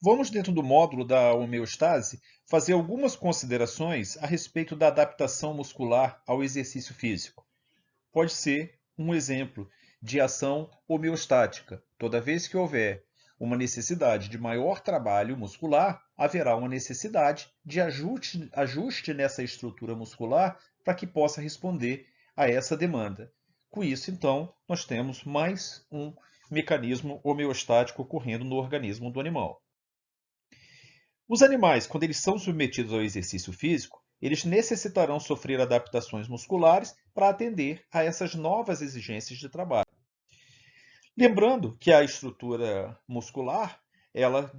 Vamos, dentro do módulo da homeostase, fazer algumas considerações a respeito da adaptação muscular ao exercício físico. Pode ser um exemplo de ação homeostática. Toda vez que houver uma necessidade de maior trabalho muscular, haverá uma necessidade de ajuste nessa estrutura muscular para que possa responder a essa demanda. Com isso, então, nós temos mais um mecanismo homeostático ocorrendo no organismo do animal. Os animais, quando eles são submetidos ao exercício físico, eles necessitarão sofrer adaptações musculares para atender a essas novas exigências de trabalho. Lembrando que a estrutura muscular, ela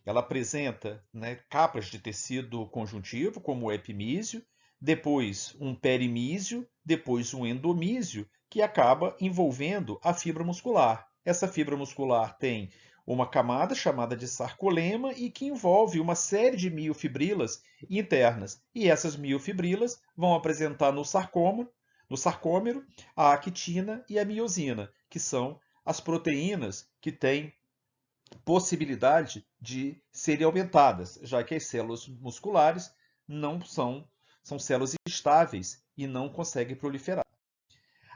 apresenta, né, capas de tecido conjuntivo, como o epimísio, depois um perimísio, depois um endomísio, que acaba envolvendo a fibra muscular. Essa fibra muscular tem uma camada chamada de sarcolema e que envolve uma série de miofibrilas internas. E essas miofibrilas vão apresentar no sarcômero, a actina e a miosina, que são as proteínas que têm possibilidade de serem aumentadas, já que as células musculares não são células estáveis e não conseguem proliferar.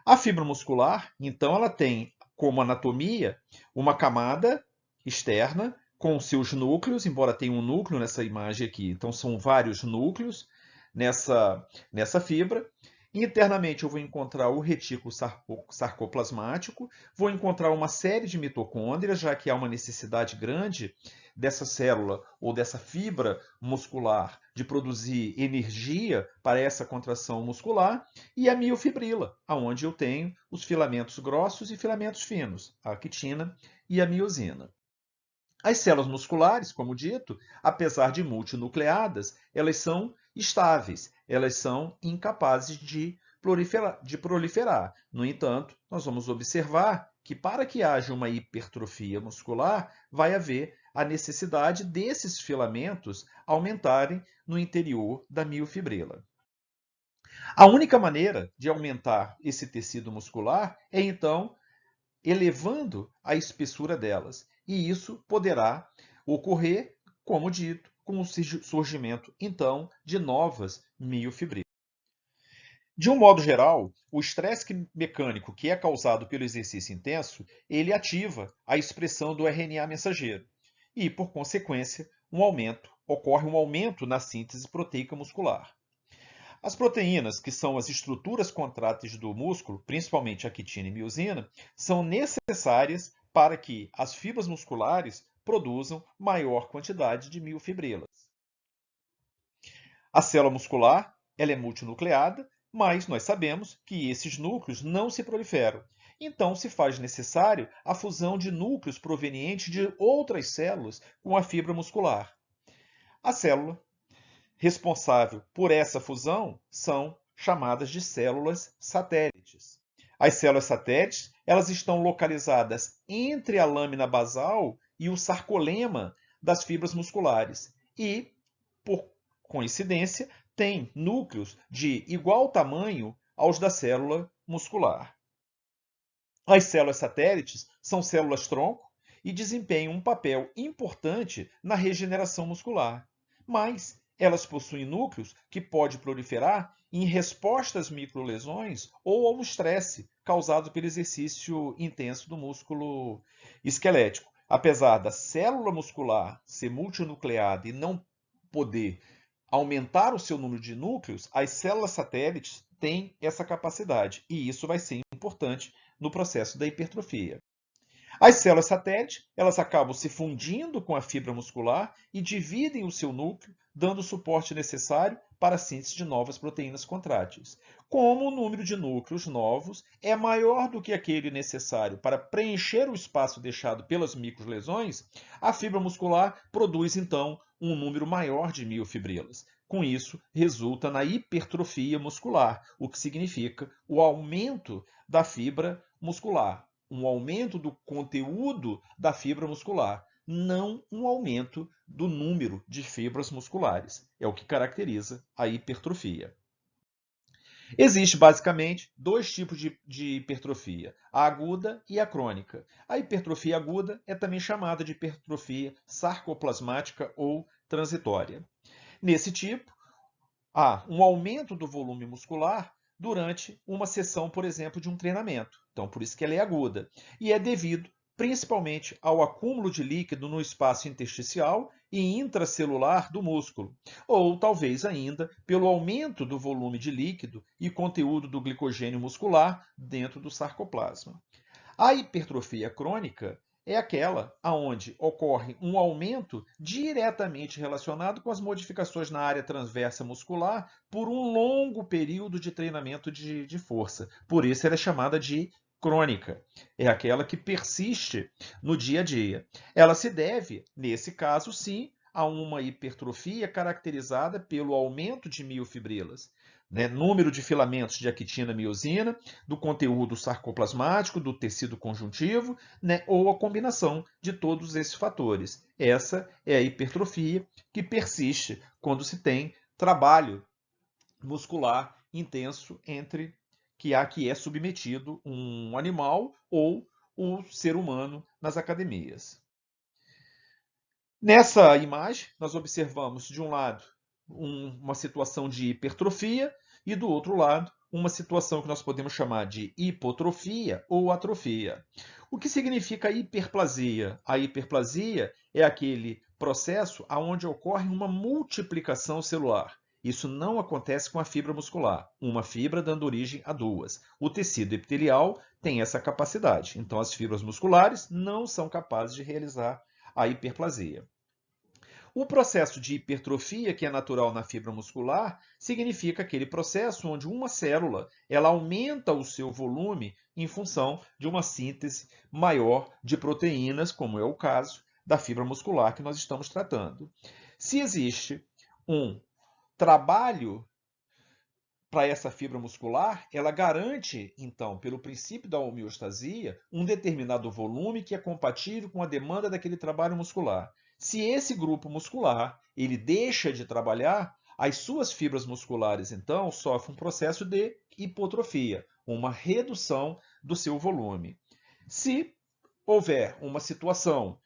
A fibra muscular, então, ela tem como anatomia uma camada externa com seus núcleos, embora tenha um núcleo nessa imagem aqui, então são vários núcleos nessa fibra. Internamente eu vou encontrar o retículo sarcoplasmático, vou encontrar uma série de mitocôndrias, já que há uma necessidade grande dessa célula ou dessa fibra muscular de produzir energia para essa contração muscular, e a miofibrila, onde eu tenho os filamentos grossos e filamentos finos, a actina e a miosina. As células musculares, como dito, apesar de multinucleadas, elas são estáveis, elas são incapazes de proliferar. No entanto, nós vamos observar que para que haja uma hipertrofia muscular, vai haver a necessidade desses filamentos aumentarem no interior da miofibrila. A única maneira de aumentar esse tecido muscular é, então, elevando a espessura delas. E isso poderá ocorrer, como dito, com o surgimento, então, de novas miofibrilas. De um modo geral, o estresse mecânico que é causado pelo exercício intenso, ele ativa a expressão do RNA mensageiro e, por consequência, ocorre um aumento na síntese proteica muscular. As proteínas, que são as estruturas contráteis do músculo, principalmente a quitina e miosina, são necessárias para que as fibras musculares produzam maior quantidade de miofibrilas. A célula muscular, ela é multinucleada, mas nós sabemos que esses núcleos não se proliferam. Então, se faz necessário a fusão de núcleos provenientes de outras células com a fibra muscular. A célula responsável por essa fusão são chamadas de células satélites. As células satélites, elas estão localizadas entre a lâmina basal e o sarcolema das fibras musculares e, por coincidência, têm núcleos de igual tamanho aos da célula muscular. As células satélites são células-tronco e desempenham um papel importante na regeneração muscular, mas elas possuem núcleos que podem proliferar em resposta às microlesões ou ao estresse causado pelo exercício intenso do músculo esquelético. Apesar da célula muscular ser multinucleada e não poder aumentar o seu número de núcleos, as células satélites têm essa capacidade, e isso vai ser importante no processo da hipertrofia. As células satélite, elas acabam se fundindo com a fibra muscular e dividem o seu núcleo, dando o suporte necessário para a síntese de novas proteínas contráteis. Como o número de núcleos novos é maior do que aquele necessário para preencher o espaço deixado pelas microlesões, a fibra muscular produz então um número maior de miofibrilas. Com isso, resulta na hipertrofia muscular, o que significa o aumento da fibra muscular, um aumento do conteúdo da fibra muscular, não um aumento do número de fibras musculares. É o que caracteriza a hipertrofia. Existe basicamente dois tipos de hipertrofia, a aguda e a crônica. A hipertrofia aguda é também chamada de hipertrofia sarcoplasmática ou transitória. Nesse tipo, há um aumento do volume muscular durante uma sessão, por exemplo, de um treinamento. Então, por isso que ela é aguda. E é devido principalmente ao acúmulo de líquido no espaço intersticial e intracelular do músculo, ou talvez ainda pelo aumento do volume de líquido e conteúdo do glicogênio muscular dentro do sarcoplasma. A hipertrofia crônica é aquela onde ocorre um aumento diretamente relacionado com as modificações na área transversa muscular por um longo período de treinamento de força. Por isso ela é chamada de crônica. É aquela que persiste no dia a dia. Ela se deve, nesse caso, sim, a uma hipertrofia caracterizada pelo aumento de miofibrilas, né? Número de filamentos de actina-miosina, do conteúdo sarcoplasmático, do tecido conjuntivo, né, ou a combinação de todos esses fatores. Essa é a hipertrofia que persiste quando se tem trabalho muscular intenso entre que é submetido um animal ou o ser humano nas academias. Nessa imagem, nós observamos, de um lado, uma situação de hipertrofia e, do outro lado, uma situação que nós podemos chamar de hipotrofia ou atrofia. O que significa hiperplasia? A hiperplasia é aquele processo onde ocorre uma multiplicação celular. Isso não acontece com a fibra muscular, uma fibra dando origem a duas. O tecido epitelial tem essa capacidade, então as fibras musculares não são capazes de realizar a hiperplasia. O processo de hipertrofia, que é natural na fibra muscular, significa aquele processo onde uma célula ela aumenta o seu volume em função de uma síntese maior de proteínas, como é o caso da fibra muscular que nós estamos tratando. Se existe um trabalho para essa fibra muscular, ela garante, então, pelo princípio da homeostasia, um determinado volume que é compatível com a demanda daquele trabalho muscular. Se esse grupo muscular ele deixa de trabalhar, as suas fibras musculares, então, sofrem um processo de hipotrofia, uma redução do seu volume. Se houver uma situação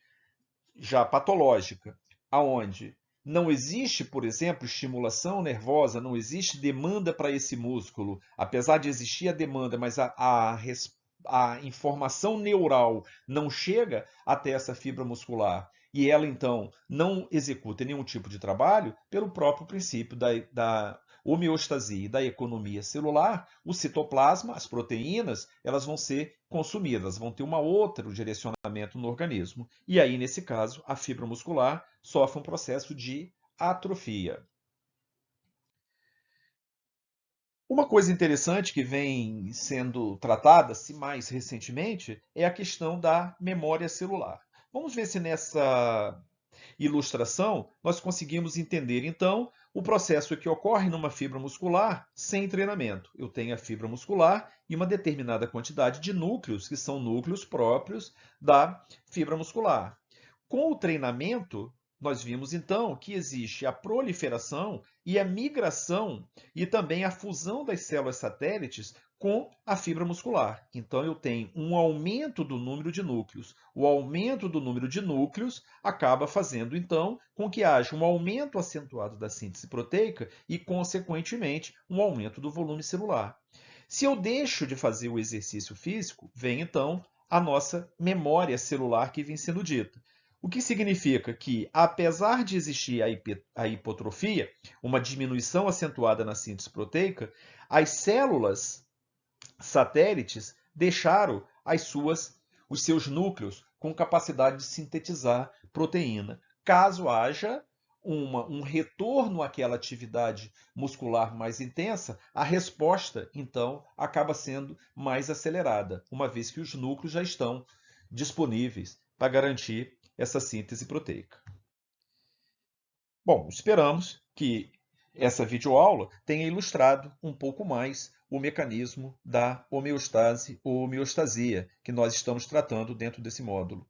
já patológica, aonde não existe, por exemplo, estimulação nervosa, não existe demanda para esse músculo, apesar de existir a demanda, mas a informação neural não chega até essa fibra muscular e ela então não executa nenhum tipo de trabalho, pelo próprio princípio da homeostasia e da economia celular, o citoplasma, as proteínas, elas vão ser consumidas, vão ter um outro direcionamento no organismo. E aí, nesse caso, a fibra muscular sofre um processo de atrofia. Uma coisa interessante que vem sendo tratada, se mais recentemente, é a questão da memória celular. Vamos ver se nessa ilustração nós conseguimos entender, então, o processo que ocorre numa fibra muscular sem treinamento. Eu tenho a fibra muscular e uma determinada quantidade de núcleos, que são núcleos próprios da fibra muscular. Com o treinamento, nós vimos então que existe a proliferação e a migração e também a fusão das células satélites com a fibra muscular. Então eu tenho um aumento do número de núcleos. O aumento do número de núcleos acaba fazendo então com que haja um aumento acentuado da síntese proteica e, consequentemente, um aumento do volume celular. Se eu deixo de fazer o exercício físico, vem então a nossa memória celular que vem sendo dita. O que significa que, apesar de existir a hipotrofia, uma diminuição acentuada na síntese proteica, as células satélites deixaram os seus núcleos com capacidade de sintetizar proteína. Caso haja um retorno àquela atividade muscular mais intensa, a resposta, então, acaba sendo mais acelerada, uma vez que os núcleos já estão disponíveis para garantir essa síntese proteica. Bom, esperamos que essa videoaula tenha ilustrado um pouco mais o mecanismo da homeostase ou homeostasia que nós estamos tratando dentro desse módulo.